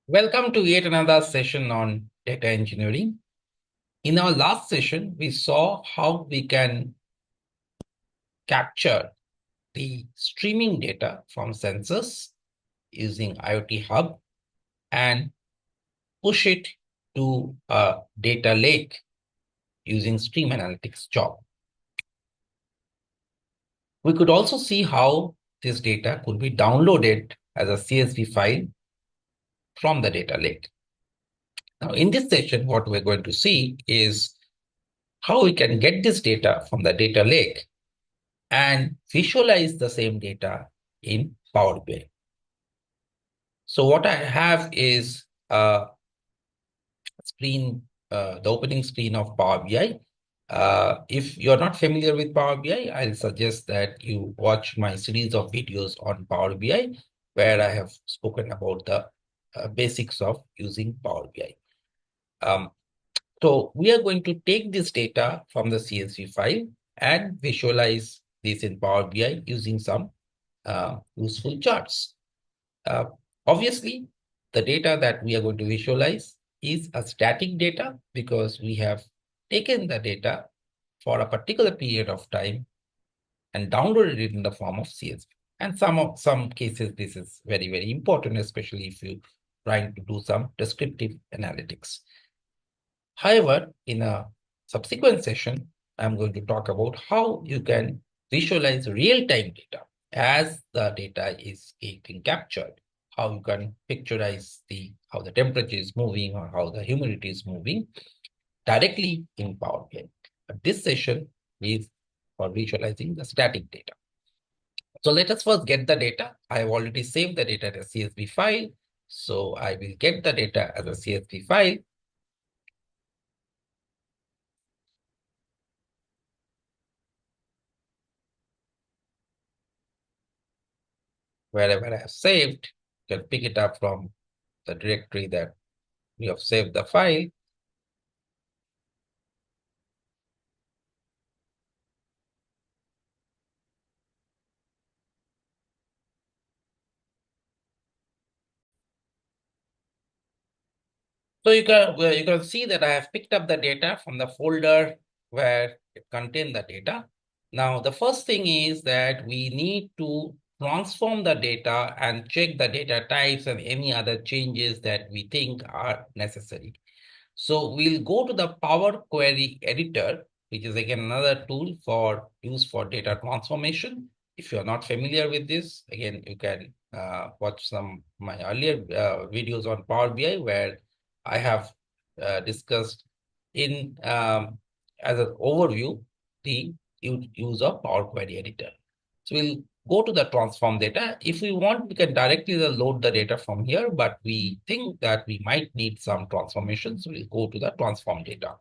Welcome to yet another session on data engineering. In our last session, we saw how we can capture the streaming data from sensors using IoT Hub and push it to a data lake using Stream Analytics job. We could also see how this data could be downloaded as a CSV file from the data lake. Now, in this session, what we're going to see is how we can get this data from the data lake and visualize the same data in Power BI. So what I have is a screen, the opening screen of Power BI. If you're not familiar with Power BI, I'll suggest that you watch my series of videos on Power BI, where I have spoken about the basics of using Power BI. So we are going to take this data from the CSV file and visualize this in Power BI using some useful charts. Uh, Obviously, the data that we are going to visualize is a static data because we have taken the data for a particular period of time and downloaded it in the form of CSV. And some cases, this is very, very important, especially if you're trying to do some descriptive analytics. However, in a subsequent session, I'm going to talk about how you can visualize real-time data as the data is getting captured, how you can picturize how the temperature is moving or how the humidity is moving directly in Power BI. But this session is for visualizing the static data. So let us first get the data. I have already saved the data as a CSV file. So I will get the data as a CSV file. Wherever I have saved, you can pick it up from the directory that we have saved the file. So you can see that I have picked up the data from the folder where it contained the data. Now, the first thing is that we need to transform the data and check the data types and any other changes that we think are necessary. So we'll go to the Power Query Editor, which is again another tool for use for data transformation. If you're not familiar with this, again, you can watch some my earlier videos on Power BI where I have discussed in as an overview the use of Power Query Editor. So we'll go to the transform data. If we want, we can directly load the data from here, but we think that we might need some transformations. So we'll go to the transform data.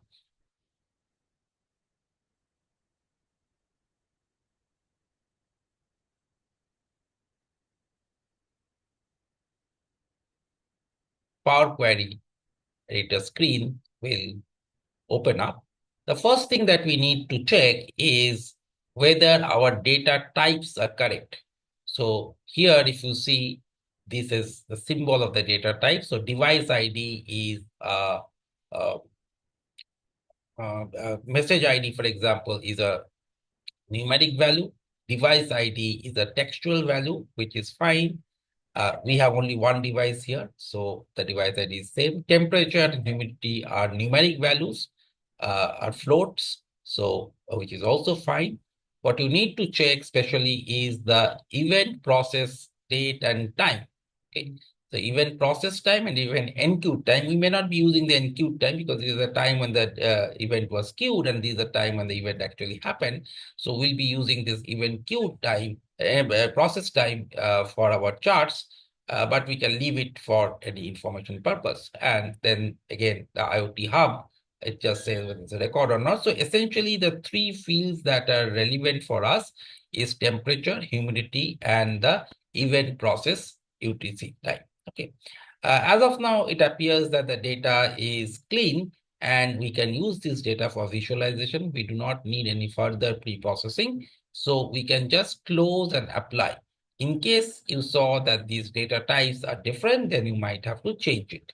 Power Query Editor screen will open up. The first thing that we need to check is whether our data types are correct. So here, if you see, this is the symbol of the data type. So device ID is message ID, for example, is a numeric value. Device ID is a textual value, which is fine. We have only one device here, so the device ID is same. Temperature and humidity are numeric values, are floats, so which is also fine. What you need to check especially is the event process date and time. Okay, the event process time and event enqueued time. We may not be using the enqueued time because it is a time when the event was queued, and this is a time when the event actually happened. So we'll be using this event queued time, process time for our charts, but we can leave it for any information purpose. And then again, the IoT Hub, it just says whether it's a record or not. So essentially, the three fields that are relevant for us is temperature, humidity, and the event process UTC time. Okay. As of now, it appears that the data is clean and we can use this data for visualization. We do not need any further pre-processing. So we can just close and apply. In case you saw that these data types are different, then you might have to change it.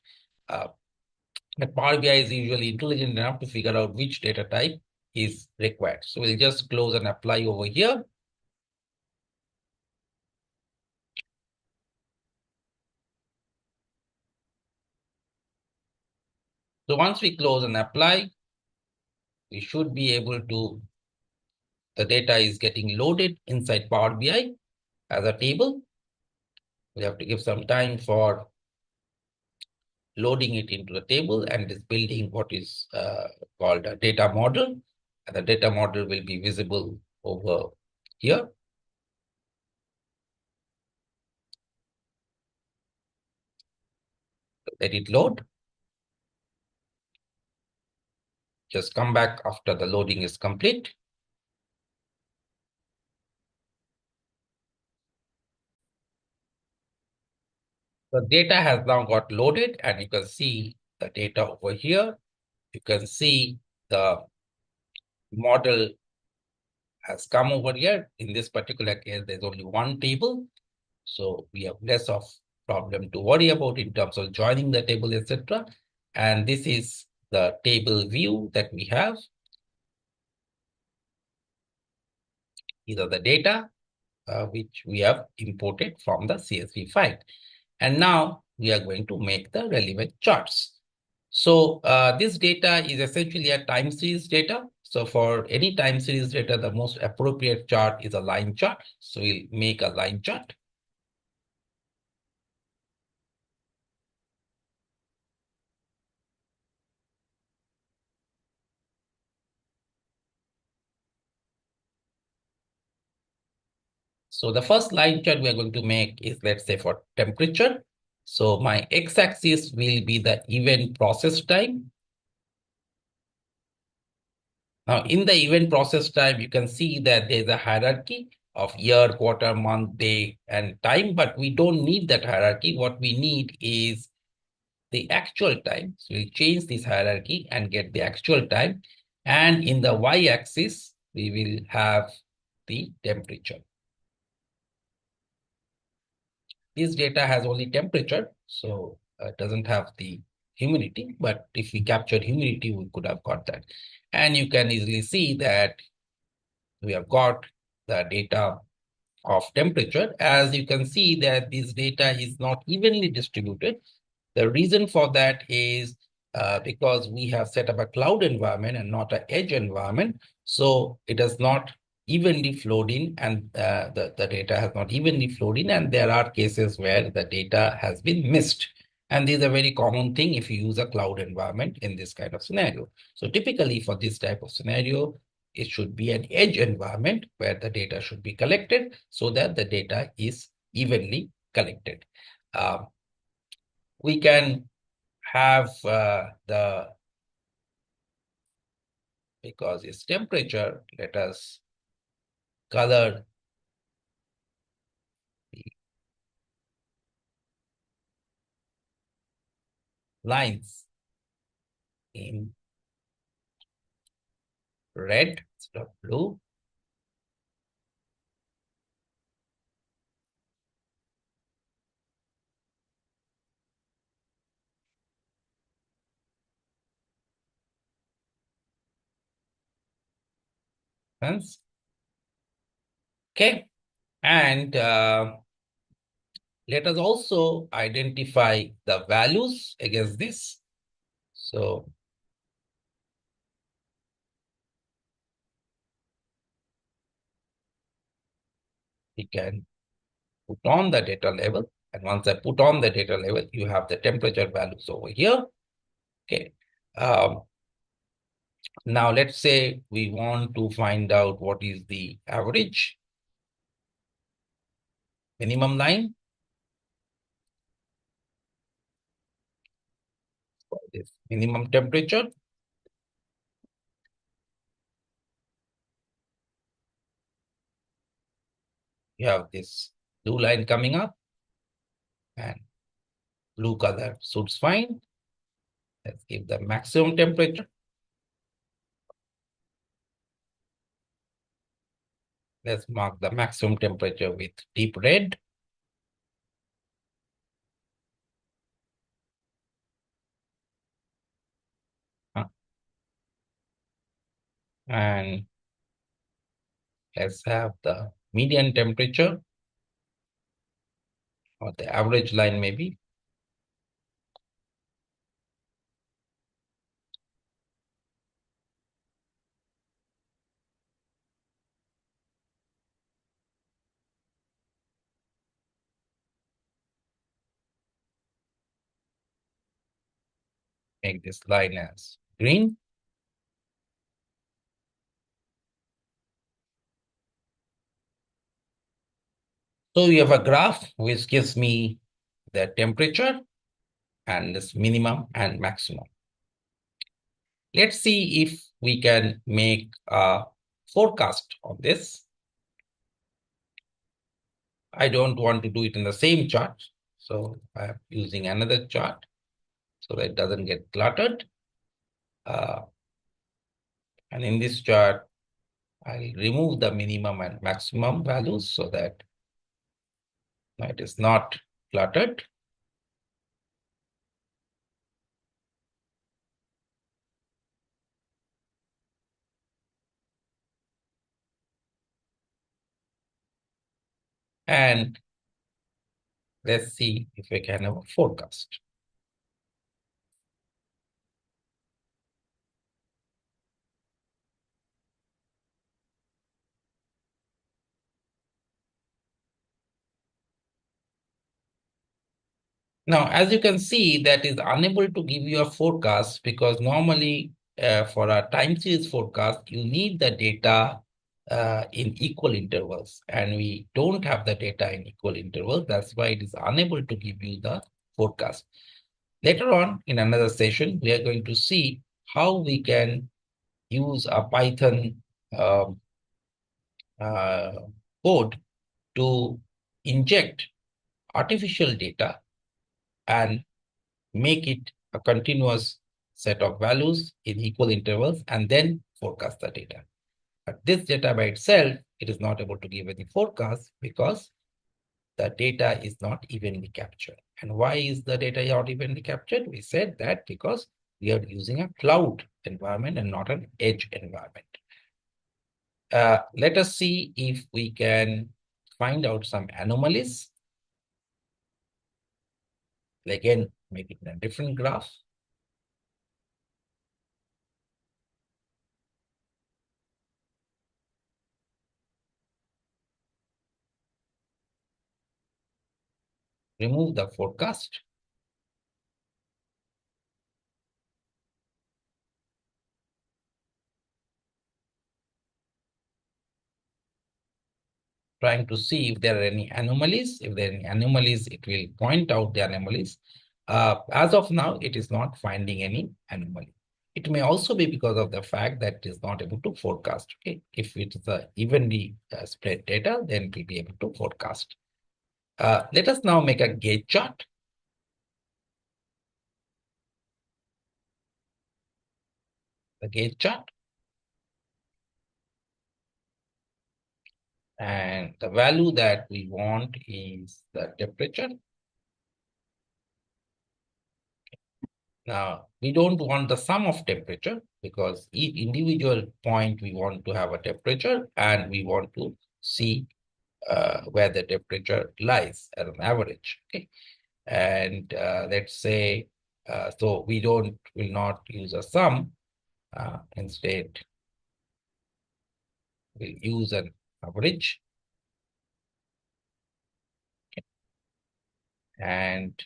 But Power BI is usually intelligent enough to figure out which data type is required. So we'll just close and apply over here. So once we close and apply, we should be able to, the data is getting loaded inside Power BI as a table. We have to give some time for loading it into the table and is building what is called a data model. And the data model will be visible over here. Let it load. Just come back after the loading is complete. The data has now got loaded and you can see the data over here. You can see the model has come over here. In this particular case, there's only one table. So we have less of problem to worry about in terms of joining the table, etc. And this is the table view that we have. These are the data which we have imported from the CSV file. And now we are going to make the relevant charts. So this data is essentially a time series data. So for any time series data, the most appropriate chart is a line chart. So we'll make a line chart. So the first line chart we're going to make is, let's say, for temperature. So my x-axis will be the event process time. Now, in the event process time, you can see that there's a hierarchy of year, quarter, month, day, and time, but we don't need that hierarchy. What we need is the actual time. So we'll change this hierarchy and get the actual time. And in the y-axis, we will have the temperature. This data has only temperature, so it doesn't have the humidity, but if we captured humidity, we could have got that. And you can easily see that we have got the data of temperature. As you can see that this data is not evenly distributed. The reason for that is because we have set up a cloud environment and not an edge environment. So it does not evenly flowed in and the data has not evenly flowed in. And there are cases where the data has been missed. And this is a very common thing if you use a cloud environment in this kind of scenario. So typically for this type of scenario, it should be an edge environment where the data should be collected so that the data is evenly collected. We can have because it's temperature, let us color the lines in red instead of blue. Hence, okay. And let us also identify the values against this. So we can put on the data level. And once I put on the data level, you have the temperature values over here. Okay. Now let's say we want to find out what is the average minimum line for this minimum temperature. You have this blue line coming up and blue color suits fine. Let's give the maximum temperature. Let's mark the maximum temperature with deep red. And let's have the median temperature or the average line maybe. Make this line as green. So you have a graph which gives me the temperature and this minimum and maximum. Let's see if we can make a forecast on this. I don't want to do it in the same chart, so I'm using another chart so that it doesn't get cluttered. And in this chart, I'll remove the minimum and maximum values so that it is not cluttered. And let's see if we can have a forecast. Now, as you can see, that is unable to give you a forecast because normally for a time series forecast, you need the data in equal intervals, and we don't have the data in equal intervals. That's why it is unable to give you the forecast. Later on in another session, we are going to see how we can use a Python um, uh, code to inject artificial data and make it a continuous set of values in equal intervals and then forecast the data. But this data by itself, it is not able to give any forecast because the data is not evenly captured. And why is the data not evenly captured? We said that because we are using a cloud environment and not an edge environment. Let us see if we can find out some anomalies. Again, make it in a different graph. Remove the forecast. Trying to see if there are any anomalies. If there are any anomalies, it will point out the anomalies. As of now, it is not finding any anomaly. It may also be because of the fact that it is not able to forecast. Okay, if it is a evenly spread data, then it will be able to forecast. Let us now make a gauge chart. The gauge chart. And the value that we want is the temperature. Now, we don't want the sum of temperature because each individual point we want to have a temperature and we want to see where the temperature lies as an average. Okay, and let's say so we will not use a sum. Instead, we'll use an average. And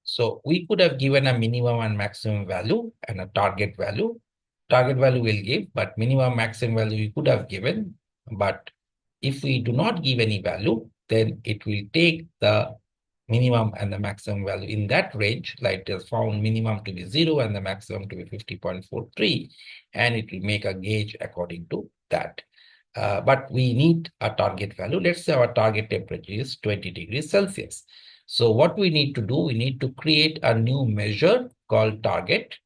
so we could have given a minimum and maximum value and a target value. Target value will give, but minimum maximum value we could have given. But if we do not give any value, then it will take the minimum and the maximum value in that range, like it has found minimum to be 0 and the maximum to be 50.43, and it will make a gauge according to that. But we need a target value. Let's say our target temperature is 20 degrees Celsius. So what we need to do, we need to create a new measure called target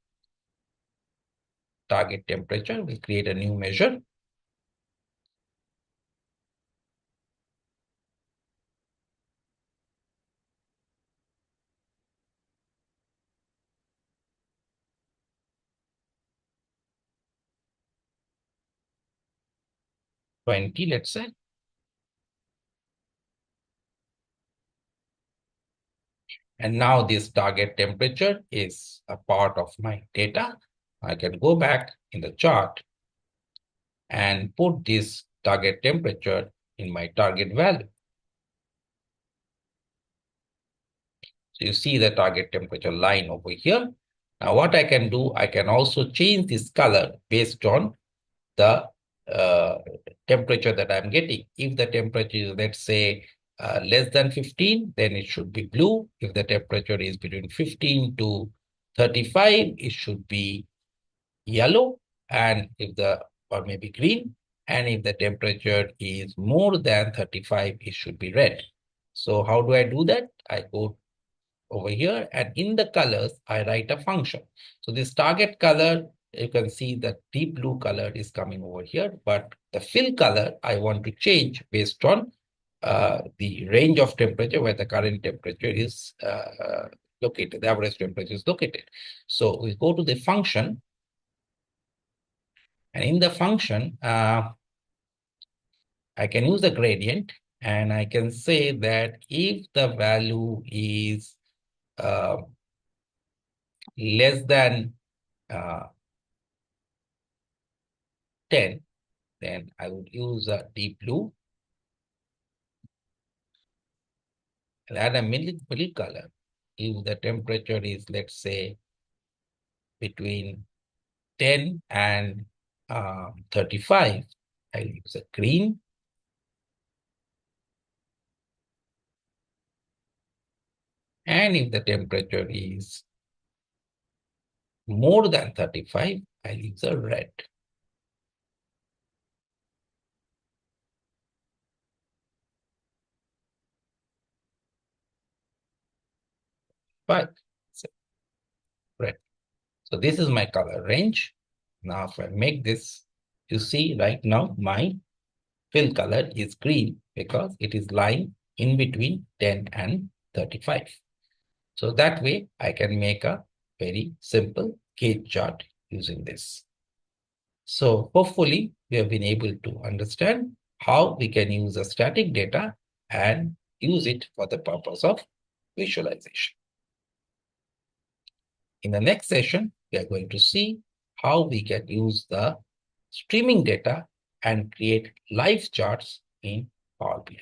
temperature. We'll create a new measure. 20, let's say. And now this target temperature is a part of my data. I can go back in the chart and put this target temperature in my target value. So you see the target temperature line over here. Now what I can do, I can also change this color based on the uh, temperature that I'm getting. If the temperature is, let's say, less than 15, then it should be blue. If the temperature is between 15 to 35, it should be yellow, and if the, or maybe green. And if the temperature is more than 35, it should be red. So how do I do that? I go over here, and in the colors, I write a function. So this target color, you can see the deep blue color is coming over here, but the fill color, I want to change based on the range of temperature where the current temperature is located, the average temperature is located. So we go to the function, and in the function, I can use the gradient, and I can say that if the value is less than 10, then I would use a deep blue and add a middle color. If the temperature is, let's say, between 10 and 35, I use a green. And if the temperature is more than 35, I use a red. But red. So this is my color range. Now, if I make this, you see right now my fill color is green because it is lying in between 10 and 35. So that way I can make a very simple gauge chart using this. So hopefully we have been able to understand how we can use the static data and use it for the purpose of visualization. In the next session, we are going to see how we can use the streaming data and create live charts in Power BI.